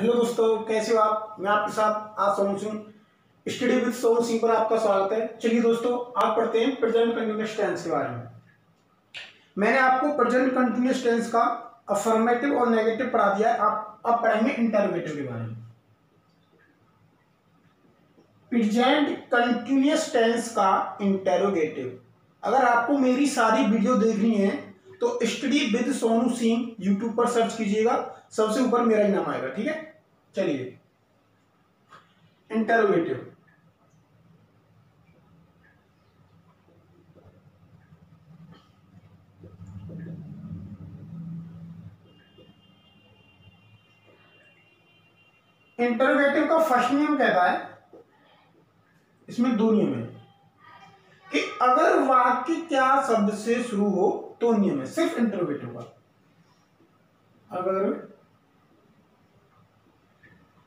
Hello दोस्तों, कैसे हो आप। मैं आपके साथ आज सोनू सिंह, स्टडी विद सोनू सिंह पर आपका स्वागत है। चलिए दोस्तों, आप पढ़ते हैं प्रेजेंट कंटिन्यूअस टेंस के बारे में। मैंने आपको प्रेजेंट कंटिन्यूअस टेंस का अफर्मेटिव और नेगेटिव पढ़ा दिया है। आप अब पढ़ेंगे इंटरोगेटिव के बारे में। प्रेजेंट कंटिन्यूअस टेंस का इंटरोगेटिव। अगर आपको मेरी सारी वीडियो देखनी है तो study with Sonu Singh YouTube पर सर्च कीजिएगा, सबसे ऊपर मेरा ही नाम आएगा। ठीक है, चलिए इंटरोगेटिव। इंटरोगेटिव का फर्स्ट नियम कहता है, इसमें दो नियम है कि अगर वाक्य क्या शब्द से शुरू हो तो नियम है सिर्फ इंटरोगेटिव का। अगर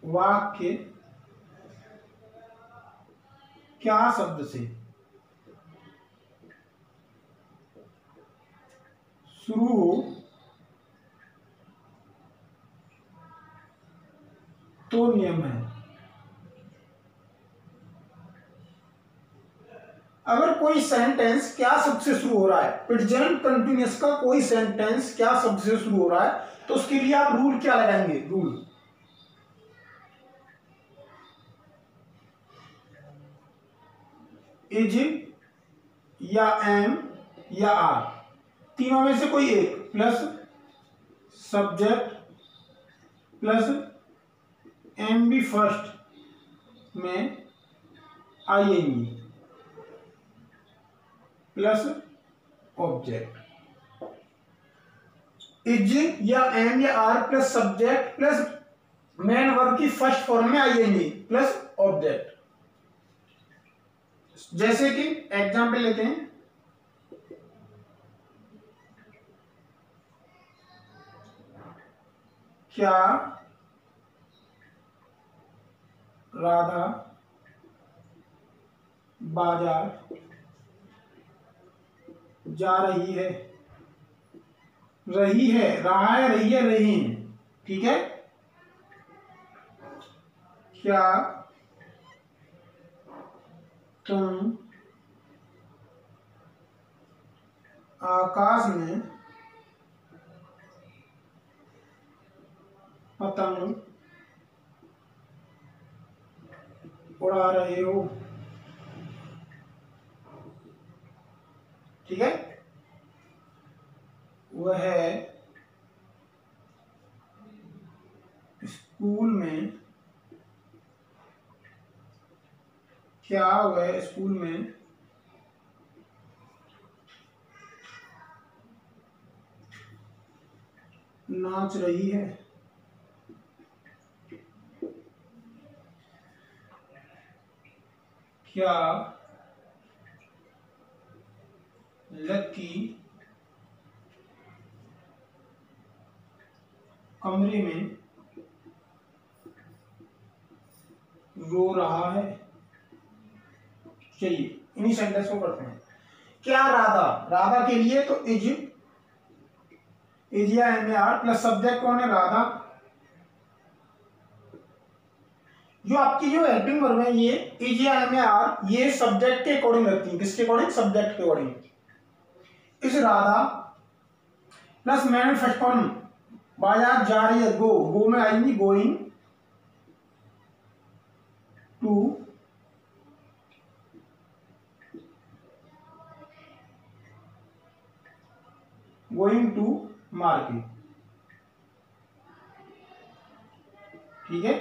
वाक्य क्या शब्द से शुरू हो तो नियम है। अगर कोई सेंटेंस क्या शब्द से शुरू हो रहा है, प्रेजेंट कंटिन्यूअस का कोई सेंटेंस क्या शब्द से शुरू हो रहा है, तो उसके लिए आप रूल क्या लगाएंगे। रूल इज या एम या आर, तीनों में से कोई एक, plus subject plus M B first में आईएनजी प्लस ऑब्जेक्ट। इज या एम या are plus subject plus main verb की फर्स्ट फॉर्म में आईएनजी प्लस ऑब्जेक्ट। जैसे कि एग्जाम्पल लेते हैं, क्या राधा बाजार जा रही है। रही है, रहा है, रही है, रही है। ठीक है, क्या तुम आकाश में पतंग उड़ा रहे हो। ठीक है, वह स्कूल में, क्या वह स्कूल में नाच रही है। क्या लकी कमरे में रो रहा है। चलिए इन्हीं सेंटेंस को करते हैं। क्या राधा, राधा के लिए तो इज या एम आर प्लस सब्जेक्ट कौन है, राधा। जो आपकी जो हेल्पिंग वर्ब है ये इज या एम आर, ये सब्जेक्ट के अकॉर्डिंग लगती है। किसके अकॉर्डिंग, सब्जेक्ट के अकॉर्डिंग। इस Radha plus man first form, बाजार जा रही है, गो, गो में आएंगी गोइंग टू मार्केट। ठीक है,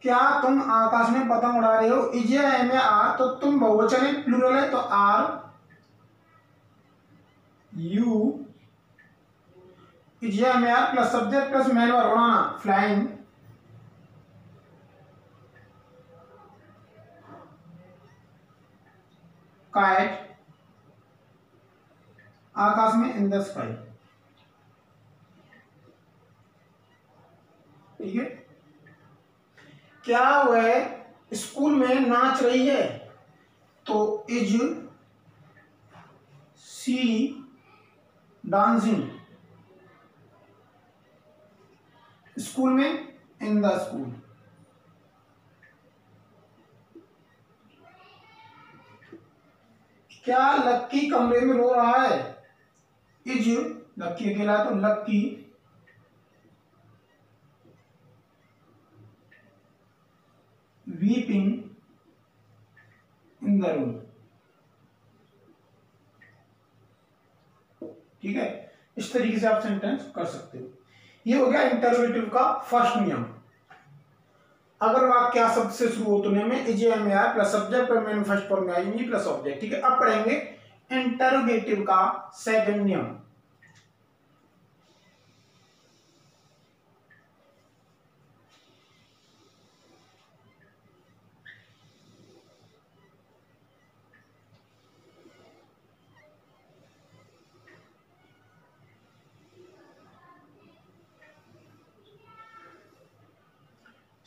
क्या तुम आकाश में पतंग उड़ा रहे हो। इज या एम या आर, तो तुम बहुवचन है, प्लूरल है, तो आर यू इज या एम या are plus subject plus main verb, उड़ाना, फ्लाइंग काइट, आकाश में, इन द स्काई। ठीक है, क्या वह स्कूल में नाच रही है, तो इज सी डांसिंग। स्कूल में इन द स्कूल। क्या लक्की कमरे में रो रहा है? इज लक्की अकेला तो लक्की वीपिंग इन द रूम। ठीक है, इस तरीके से आप सेंटेंस कर सकते हो। ये हो गया इंटरोगेटिव का फर्स्ट नियम। अगर वाक्य शब्द से शुरू हो तो नियम में is am are plus subject और मेन फर्स्ट फॉर्म में आएंगी प्लस ऑब्जेक्ट। ठीक है, अब पढ़ेंगे इंटरोगेटिव का सेकंड नियम।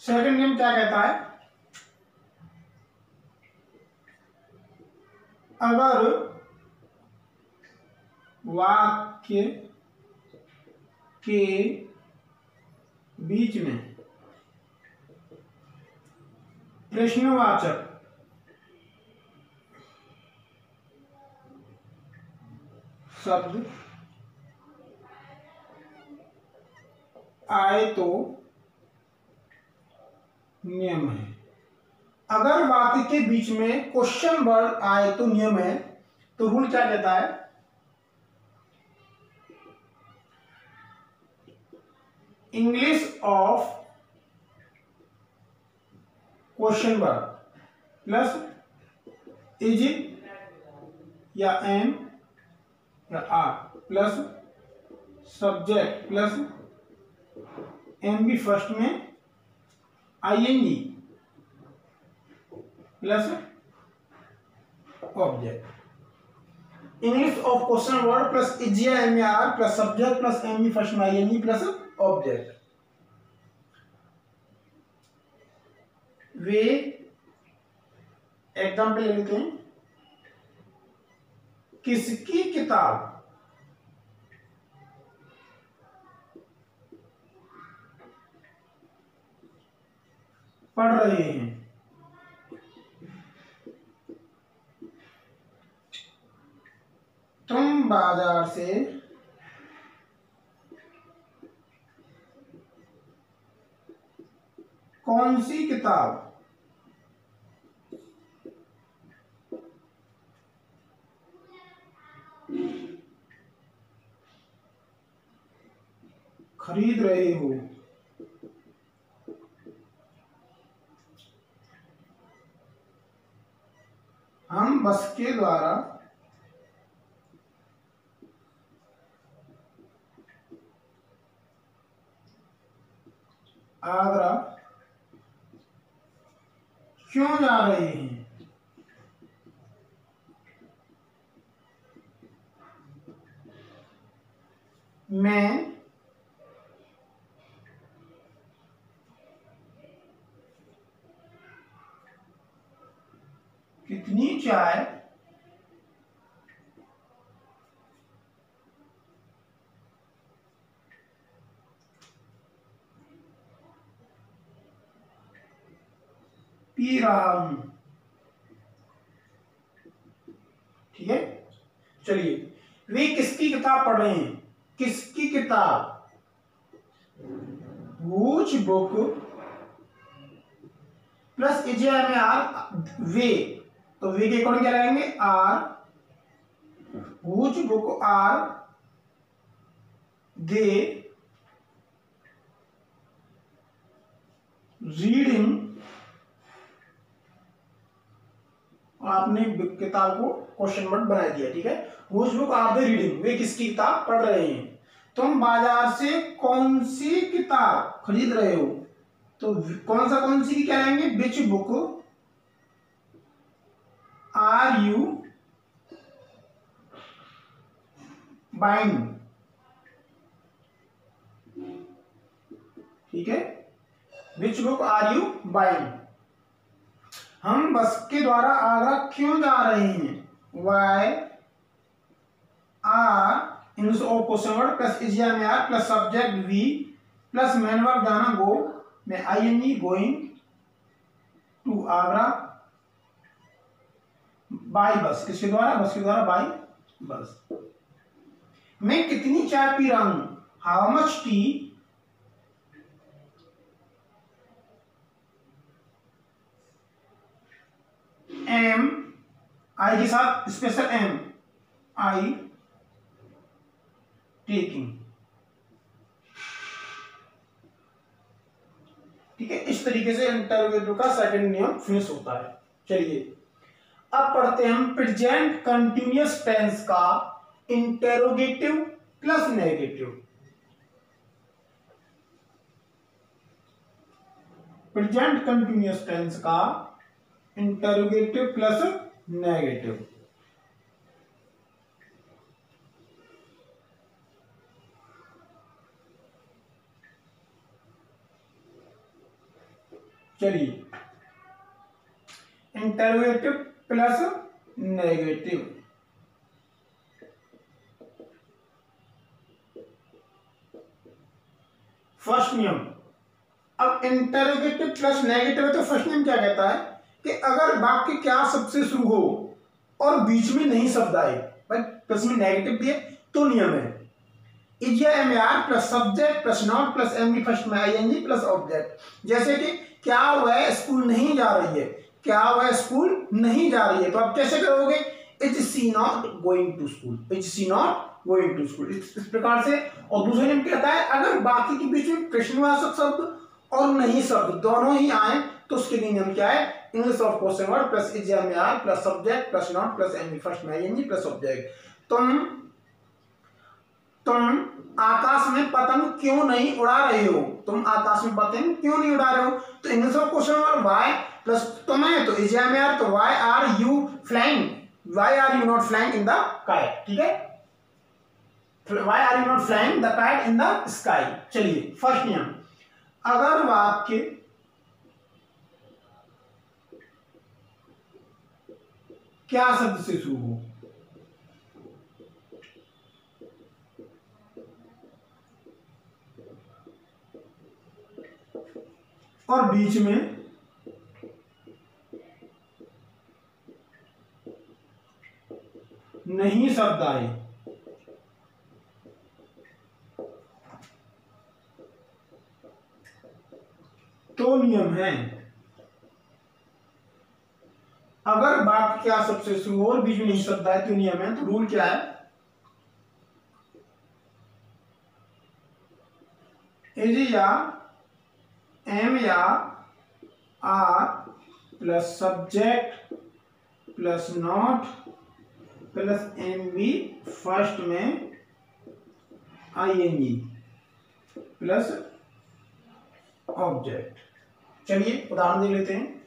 सेकंड नियम क्या कहता है? अगर वाक्य के बीच में प्रश्नवाचक शब्द आए तो नियम है। अगर वाक्य के बीच में क्वेश्चन वर्ड आए तो नियम है। तो रूल क्या कहता है? English of question word plus is या एम या are plus subject plus M B first में ING plus object. English of question word plus is या एम या are plus subject plus M B first में ING plus object. वे example ले लेते हैं। किसकी किताब पढ़ रहे हैं? तुम बाजार से कौन सी किताब खरीद रहे हो? हम बस के द्वारा आगरा क्यों जा रहे हैं? मैं कितनी चाय पी रहा हूं? ठीक है, चलिए। वे किसकी किताब पढ़ रहे हैं? किसकी किताब? व्हिच बुक प्लस इज में आर वे, तो वे के अकॉर्डिंग क्या लगाएंगे? Are. Which book are they reading. आपने किताब को क्वेश्चन वर्ड बना दिया। ठीक है, which book are they reading, वे किसकी किताब पढ़ रहे हैं। तुम बाजार से कौन सी किताब खरीद रहे हो? तो कौन सी की क्या लेंगे? Which book are you buying. ठीक है, which book are you buying. हम बस के द्वारा आगरा क्यों जा रहे हैं? Why are English of question word plus is में are plus subject we plus main verb जाना गो में ING going to Agra by bus, किसके द्वारा, बस के द्वारा, बाय बस। मैं कितनी चाय पी रहा हूं, हाउ मच टी एम, आई के साथ स्पेशल एम, आई टेकिंग। ठीक है, इस तरीके से इंटरोगेटिव का सेकंड नियम फिनिश होता है। चलिए अब पढ़ते हैं हम प्रेजेंट कंटिन्यूअस टेंस का interrogative plus negative. Present continuous tense का इंटरोगेटिव प्लस नेगेटिव। चलिए इंटरोगेटिव प्लस नेगेटिव। फर्स्ट नियम, अब इंटरोगेटिव प्लस नेगेटिव है तो फर्स्ट नियम क्या कहता है कि अगर वाक्य क्या शब्द से शुरू हो और बीच में नहीं शब्द आए, भाई प्लस में नेगेटिव भी है तो नियम है इज या am are plus subject plus not plus M B first में ING प्लस ऑब्जेक्ट। जैसे कि क्या वह स्कूल नहीं जा रही है, क्या वह स्कूल नहीं जा रही है, तो आप कैसे करोगे, is she not going to school, is she not going to school, इस प्रकार से। और दूसरा नियम कहता है अगर बाकी के बीच में प्रश्नवाचक शब्द और नहीं शब्द दोनों ही आए तो उसके लिए नियम क्या है, English of question word plus is या am are plus subject plus not plus M B first में ING प्लस ऑब्जेक्ट। तुम आकाश में पतंग क्यों नहीं उड़ा रहे हो, तुम आकाश में पतंग क्यों नहीं उड़ा रहे हो, तो English of question word why plus तुम्हें तो इज या एम आर, तो why are you flying, why are you not flying in the kite. ठीक है, why are you not flying the kite in the sky. चलिए first नियम, अगर वाक्य क्या शब्द से शुरू हो, और बीच में नहीं शब्द आए, तो नियम है अगर वाक्य क्या शब्द से शुरू हो और बीच में नहीं शब्द आए तो नियम है। तो रूल क्या है, इज या एम या are plus subject plus not plus M B first में ING प्लस ऑब्जेक्ट। चलिए उदाहरण दे लेते हैं।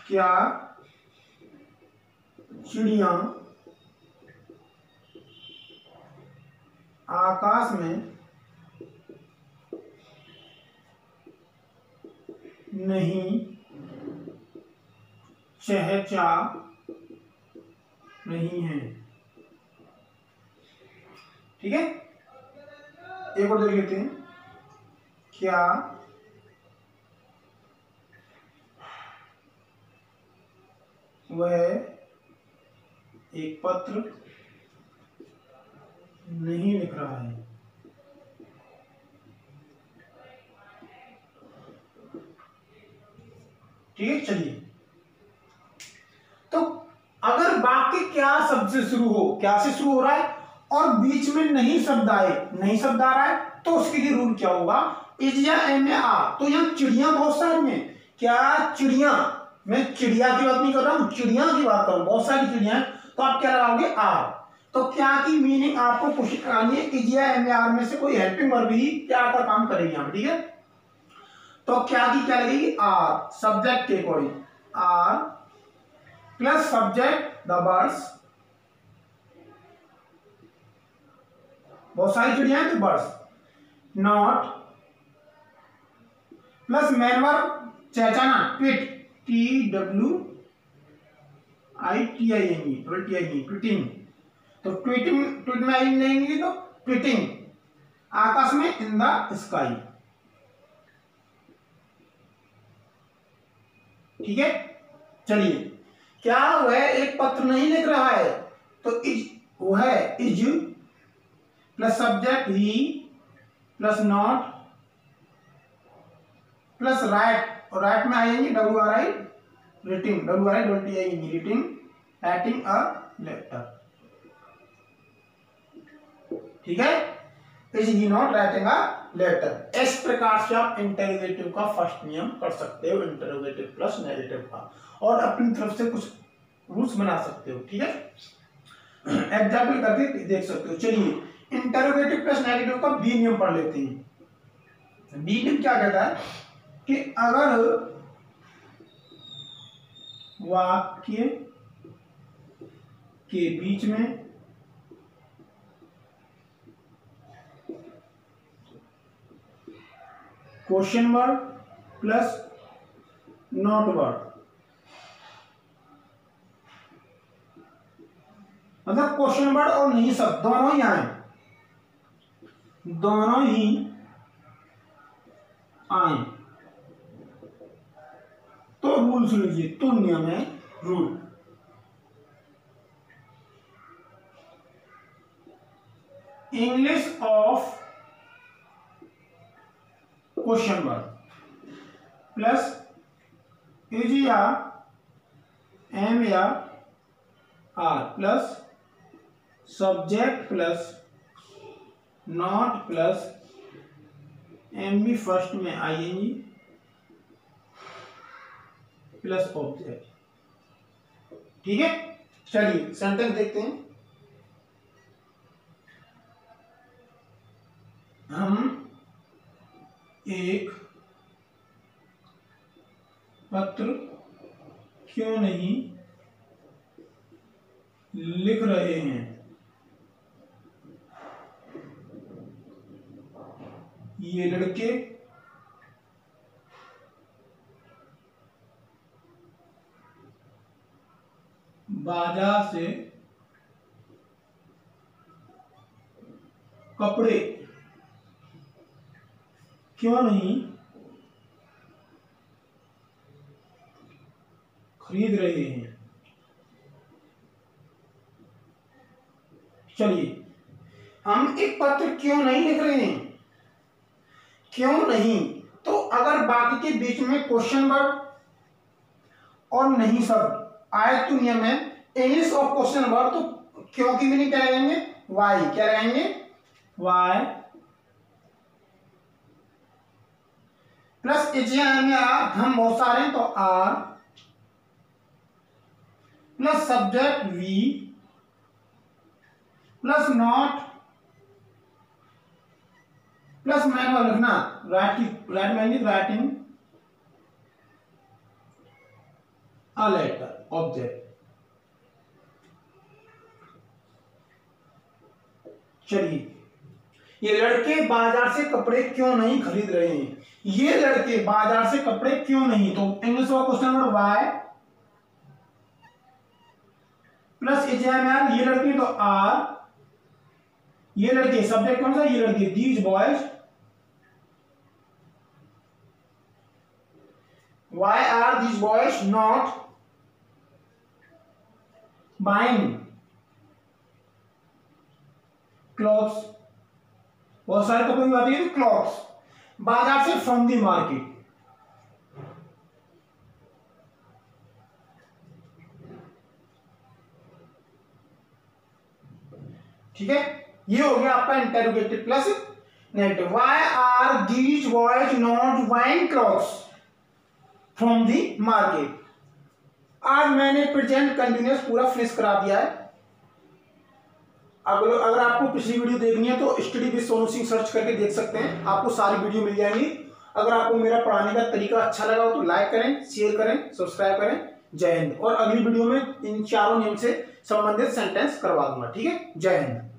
क्या चिड़िया आकाश में नहीं चहचहा रही हैं। ठीक है, एक और देख लेते हैं। क्या वह एक पत्र नहीं लिख रहा है। ठीक है, चलिए तो अगर वाक्य क्या शब्द से शुरू हो, क्या से शुरू हो रहा है और बीच में नहीं शब्द आए, नहीं शब्द आ रहा है, तो उसके लिए रूल क्या होगा, इज या एम या आर। तो यहाँ चिड़िया बहुत सारी हैं, क्या चिड़िया, मैं चिड़िया की बात नहीं कर रहा हूं, चिड़िया की बात कर रहा हूं, बहुत सारी चिड़िया हैं, तो आप क्या लगाओगे, आर। तो क्या की मीनिंग आपको कोशिश करानी है, इज या एम या आर में से कोई हेल्पिंग वर्ब ही क्या का काम करेगी यहाँ। ठीक है, तो क्या की क्या लगेगी, आर, सब्जेक्ट के according are plus subject the birds, बहुत सारी चिड़िया हैं तो birds, not plus main verb चहचहाना, ट्विट, TWITING, ट्विटिंग, तो ट्वीटिंग, ट्वीट में आई नहीं तो ट्वीटिंग, आकाश में, इन द स्काई। ठीक है, चलिए, क्या वह एक पत्र नहीं लिख रहा है, तो इज, वो है is plus subject he plus not plus write, और राइट में आएंगे W R I, writing, W R I W T I, writing, writing a letter. ठीक है, is he not writing a letter. इस प्रकार से आप इंटरोगेटिव का फर्स्ट नियम कर सकते हो, इंटरोगेटिव प्लस नेगेटिव का, और अपनी तरफ से कुछ रूल्स बना सकते हो। ठीक है, एग्जाम्पल करके देख सकते हो। चलिए, इंटरोगेटिव प्लस नेगेटिव का बी नियम पढ़ लेते हैं। बी नियम क्या कहता है कि अगर वाक्य के बीच में question word plus not word, मतलब क्वेश्चन वर्ड और नहीं सब दोनों ही आए, दोनों ही आए, तो रूल सुन लीजिए, तो नियम है rule. English of question word plus is या एम या are plus subject plus not plus M B first में आईएनजी प्लस ऑब्जेक्ट। ठीक है, चलिए सेंटेंस देखते हैं। हम एक पत्र क्यों नहीं लिख रहे हैं, ये लड़के बाजार से कपड़े क्यों नहीं खरीद रहे हैं। चलिए, हम एक पत्र क्यों नहीं लिख रहे हैं, क्यों नहीं, तो अगर बाकी के बीच में क्वेश्चन वर्ड और नहीं शब्द आए तो नियम है इंग्लिश ऑफ क्वेश्चन वर्ड, तो क्यों की मीनिंग क्या रहेंगे, वाई, क्या रहेंगे, वाई प्लस एच में आर, हम बहुत सारे हैं तो are plus subject we plus not plus manual लिखना, राइटिंग अ लेटर, ऑब्जेक्ट। चलिए, ये लड़के बाजार से कपड़े क्यों नहीं खरीद रहे हैं, ये लड़के बाजार से कपड़े क्यों नहीं, तो इंग्लिश का क्वेश्चन वर्ड वाई प्लस एच-ए-एम-आर, ये लड़के तो आर, ये लड़के सब्जेक्ट कौन सा, ये लड़के these boys, why are these boys not buying clothes, बहुत सारे कपड़े की बात है, क्लॉथ्स बाजार से, फ्रॉम दी मार्केट। ठीक है, ये हो गया आपका interrogative plus negative. Why are these boys not buying clothes from the market. आज मैंने प्रेजेंट कंटिन्यूअस पूरा फिनिश करा दिया है। अगर आपको पिछली वीडियो देखनी है तो study with Sonu Singh search करके देख सकते हैं, आपको सारी वीडियो मिल जाएंगी। अगर आपको मेरा पढ़ाने का तरीका अच्छा लगा हो तो लाइक करें, शेयर करें, सब्सक्राइब करें। जय हिंद। और अगली वीडियो में इन चारों नियम से संबंधित सेंटेंस करवा दूंगा। ठीक है, जय हिंद।